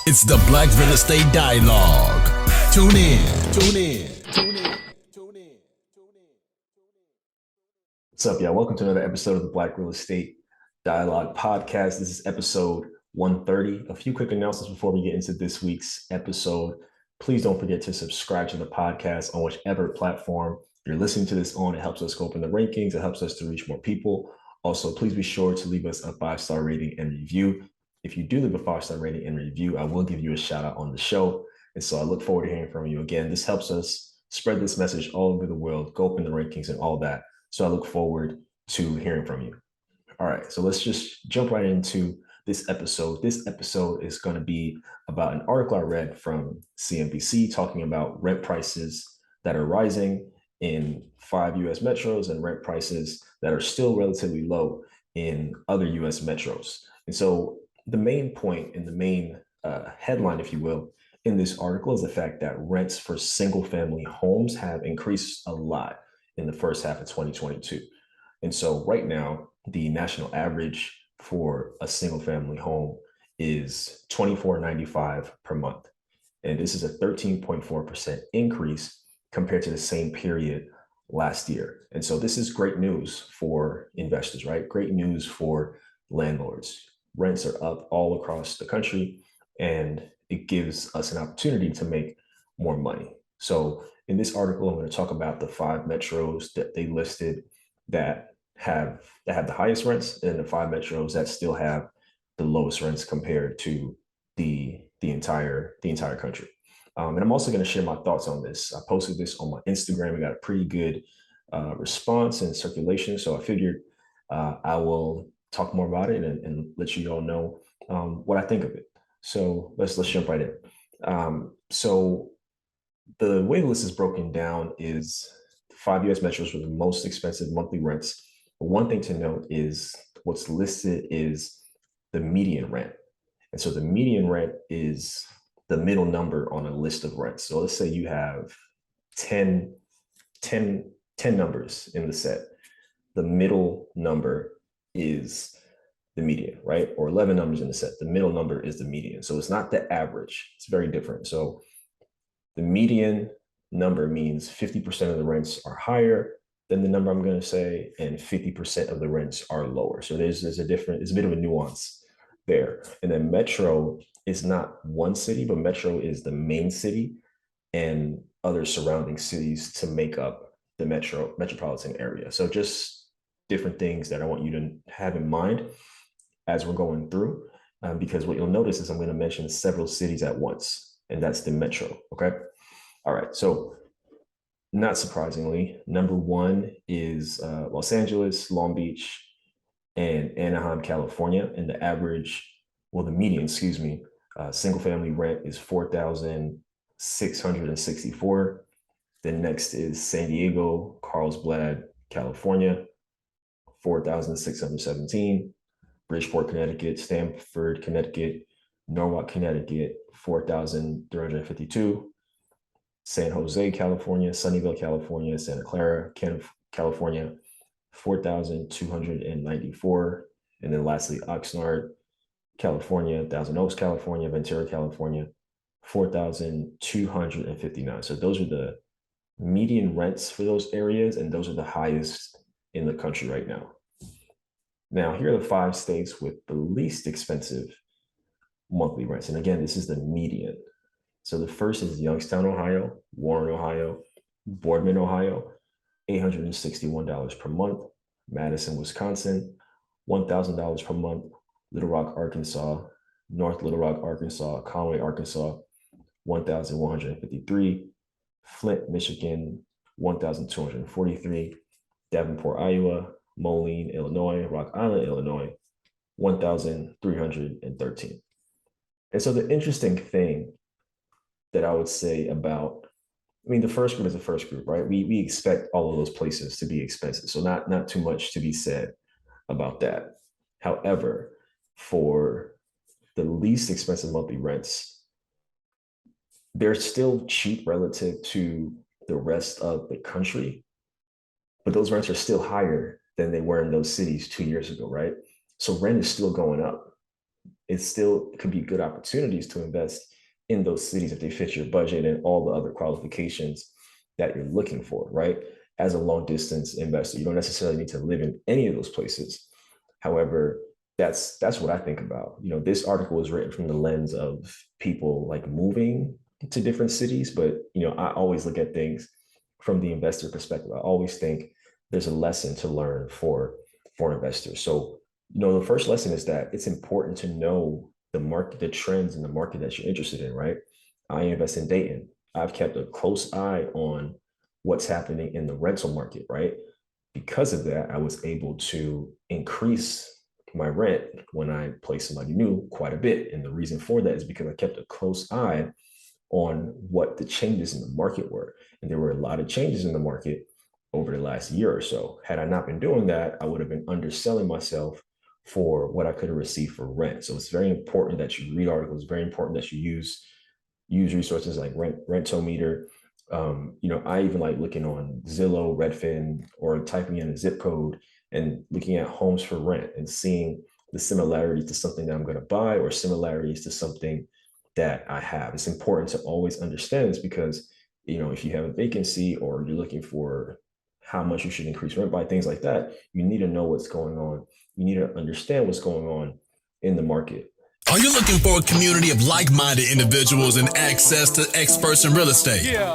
It's the Black Real Estate Dialogue. Tune in. Tune in. Tune in. Tune in. What's up, y'all? Welcome to another episode of the Black Real Estate Dialogue podcast. This is episode 130. A few quick announcements before we get into this week's episode. Please don't forget to subscribe to the podcast on whichever platform you're listening to this on. It helps us go up in the rankings. It helps us to reach more people. Also, please be sure to leave us a 5-star rating and review. If you do leave a 5-star rating and review, I will give you a shout out on the show. And so I look forward to hearing from you again. This helps us spread this message all over the world, go up in the rankings and all that. So I look forward to hearing from you. All right, so let's just jump right into this episode. This episode is going to be about an article I read from CNBC talking about rent prices that are rising in 5 US metros and rent prices that are still relatively low in other US metros. And so the main point and the main headline, if you will, in this article is the fact that rents for single family homes have increased a lot in the first half of 2022. And so right now, the national average for a single family home is $24.95 per month. And this is a 13.4% increase compared to the same period last year. And so this is great news for investors, right? Great news for landlords. Rents are up all across the country, and it gives us an opportunity to make more money. So in this article, I'm going to talk about the 5 metros that they listed that have the highest rents, and the 5 metros that still have the lowest rents compared to the entire country. And I'm also going to share my thoughts on this. I posted this on my Instagram. We got a pretty good response and circulation. So I figured I will talk more about it and let you all know what I think of it. So let's jump right in. So the way the list is broken down is 5 US metros with the most expensive monthly rents. But one thing to note is what's listed is the median rent. And so the median rent is the middle number on a list of rents. So let's say you have 10 numbers in the set. The middle number is the median, right? Or 11 numbers in the set. The middle number is the median. So it's not the average. It's very different. So the median number means 50% of the rents are higher than the number I'm going to say, and 50% of the rents are lower. So there's a bit of a nuance there. And then metro is not one city, but metro is the main city and other surrounding cities to make up the metropolitan area. So just different things that I want you to have in mind as we're going through, because what you'll notice is I'm going to mention several cities at once, and that's the metro. Okay. All right. So not surprisingly, number 1 is Los Angeles, Long Beach, and Anaheim, California. And the median, single family rent is $4,664. Then next is San Diego, Carlsbad, California, $4,617. Bridgeport, Connecticut, Stamford, Connecticut, Norwalk, Connecticut, $4,352. San Jose, California, Sunnyvale, California, Santa Clara, California, $4,294. And then lastly, Oxnard, California, Thousand Oaks, California, Ventura, California, $4,259. So those are the median rents for those areas, and those are the highest in the country right now. Now, here are the 5 states with the least expensive monthly rents. And again, this is the median. So the first is Youngstown, Ohio, Warren, Ohio, Boardman, Ohio, $861 per month. Madison, Wisconsin, $1,000 per month. Little Rock, Arkansas, North Little Rock, Arkansas, Conway, Arkansas, $1,153. Flint, Michigan, $1,243. Davenport, Iowa, Moline, Illinois, Rock Island, Illinois, $1,313. And so the interesting thing that I would say about, the first group is the first group, right? We expect all of those places to be expensive. So not too much to be said about that. However, for the least expensive monthly rents, they're still cheap relative to the rest of the country, but those rents are still higher than they were in those cities 2 years ago, right? So rent is still going up. it still could be good opportunities to invest in those cities if they fit your budget and all the other qualifications that you're looking for, right? As a long distance investor, you don't necessarily need to live in any of those places. However, that's what I think about. This article was written from the lens of people like moving to different cities, but I always look at things from the investor perspective. I always think there's a lesson to learn for investors. So, the first lesson is that it's important to know the market, the trends in the market that you're interested in, right? I invest in Dayton. I've kept a close eye on what's happening in the rental market, right? Because of that, I was able to increase my rent when I place somebody new quite a bit. And the reason for that is because I kept a close eye on what the changes in the market were. And there were a lot of changes in the market over the last year or so. Had I not been doing that, I would have been underselling myself for what I could have received for rent. So it's very important that you read articles, very important that you use resources like Rentometer. I even like looking on Zillow, Redfin, or typing in a zip code and looking at homes for rent and seeing the similarities to something that I'm going to buy or similarities to something that I have. It's important to always understand this because, if you have a vacancy or you're looking for how much you should increase rent by, things like that, you need to know what's going on. You need to understand what's going on in the market. Are you looking for a community of like-minded individuals and access to experts in real estate? Yeah.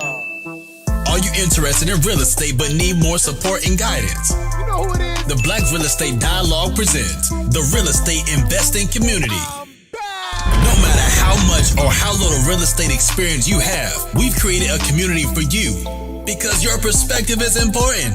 Are you interested in real estate but need more support and guidance? You know who it is? The Black Real Estate Dialogue presents the Real Estate Investing Community. No matter how much or how little real estate experience you have, we've created a community for you because your perspective is important.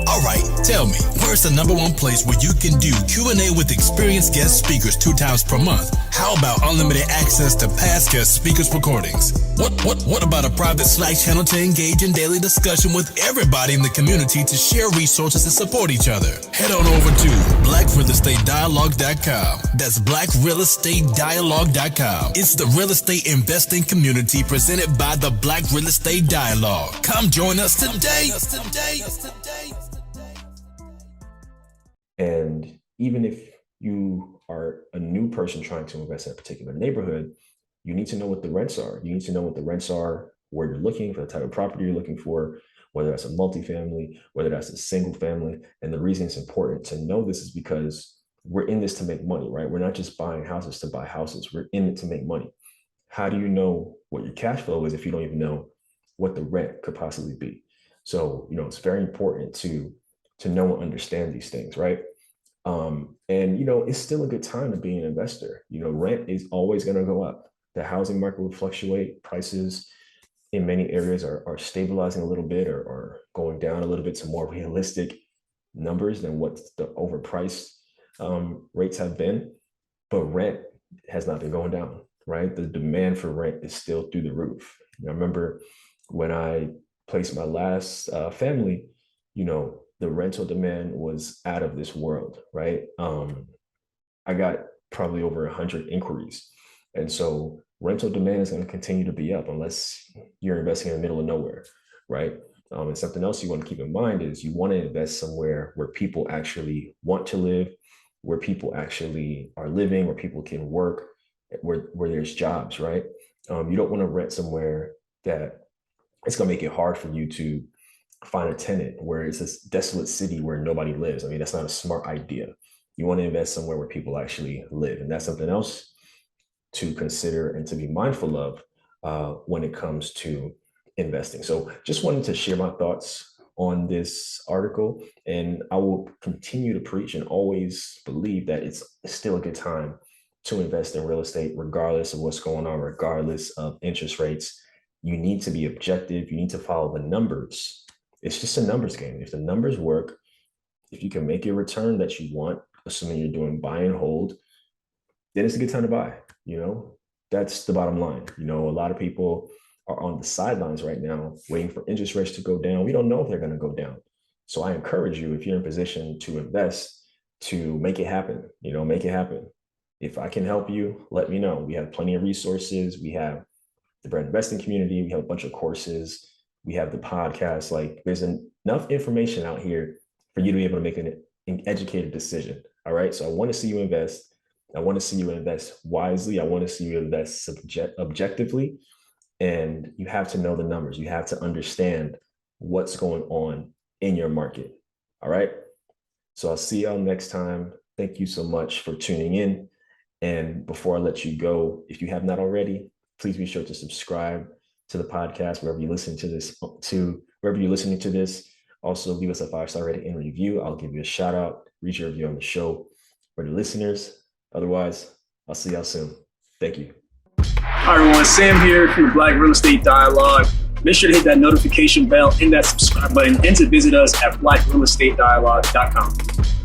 All right, tell me, where's the number one place where you can do Q&A with experienced guest speakers 2 times per month? How about unlimited access to past guest speakers' recordings? What about a private Slack channel to engage in daily discussion with everybody in the community to share resources and support each other? Head on over to blackrealestatedialogue.com. That's blackrealestatedialogue.com. It's the real estate investing community presented by the Black Real Estate Dialogue. Come join us today. And even if you are a new person trying to invest in a particular neighborhood, you need to know what the rents are. You need to know what the rents are, where you're looking for, the type of property you're looking for, whether that's a multifamily, whether that's a single family. And the reason it's important to know this is because we're in this to make money, right? We're not just buying houses to buy houses. We're in it to make money. How do you know what your cash flow is if you don't even know what the rent could possibly be? So, it's very important to know and understand these things, right? It's still a good time to be an investor. Rent is always going to go up. The housing market will fluctuate. Prices in many areas are stabilizing a little bit or going down a little bit to more realistic numbers than what the overpriced rates have been. But rent has not been going down, right? The demand for rent is still through the roof. I remember when I placed my last family, the rental demand was out of this world, right? I got probably over 100 inquiries. And so rental demand is going to continue to be up unless you're investing in the middle of nowhere, right? And something else you want to keep in mind is you want to invest somewhere where people actually want to live, where people actually are living, where people can work, where there's jobs, right? You don't want to rent somewhere that it's going to make it hard for you to find a tenant, where it's this desolate city where nobody lives. I mean, that's not a smart idea. You want to invest somewhere where people actually live. And that's something else to consider and to be mindful of when it comes to investing. So just wanted to share my thoughts on this article, and I will continue to preach and always believe that it's still a good time to invest in real estate, regardless of what's going on, regardless of interest rates. You need to be objective. You need to follow the numbers. It's just a numbers game. If the numbers work, if you can make a return that you want, assuming you're doing buy and hold, then it's a good time to buy. That's the bottom line. A lot of people are on the sidelines right now, waiting for interest rates to go down. We don't know if they're going to go down. So I encourage you, if you're in position to invest, to make it happen. Make it happen. If I can help you, let me know. We have plenty of resources. We have the BRED investing community. We have a bunch of courses. We have the podcast. Like, there's enough information out here for you to be able to make an educated decision. All right. So I want to see you invest. I want to see you invest wisely. I want to see you invest objectively. And you have to know the numbers. You have to understand what's going on in your market. All right. So I'll see y'all next time. Thank you so much for tuning in. And before I let you go, if you have not already, please be sure to subscribe to the podcast wherever you listen to this, wherever you're listening to this. Also, leave us a 5-star rating and review. I'll give you a shout out, read your review on the show for the listeners. Otherwise, I'll see y'all soon. Thank you. Hi, everyone. Sam here from the Black Real Estate Dialogue. Make sure to hit that notification bell and that subscribe button and to visit us at blackrealestatedialogue.com.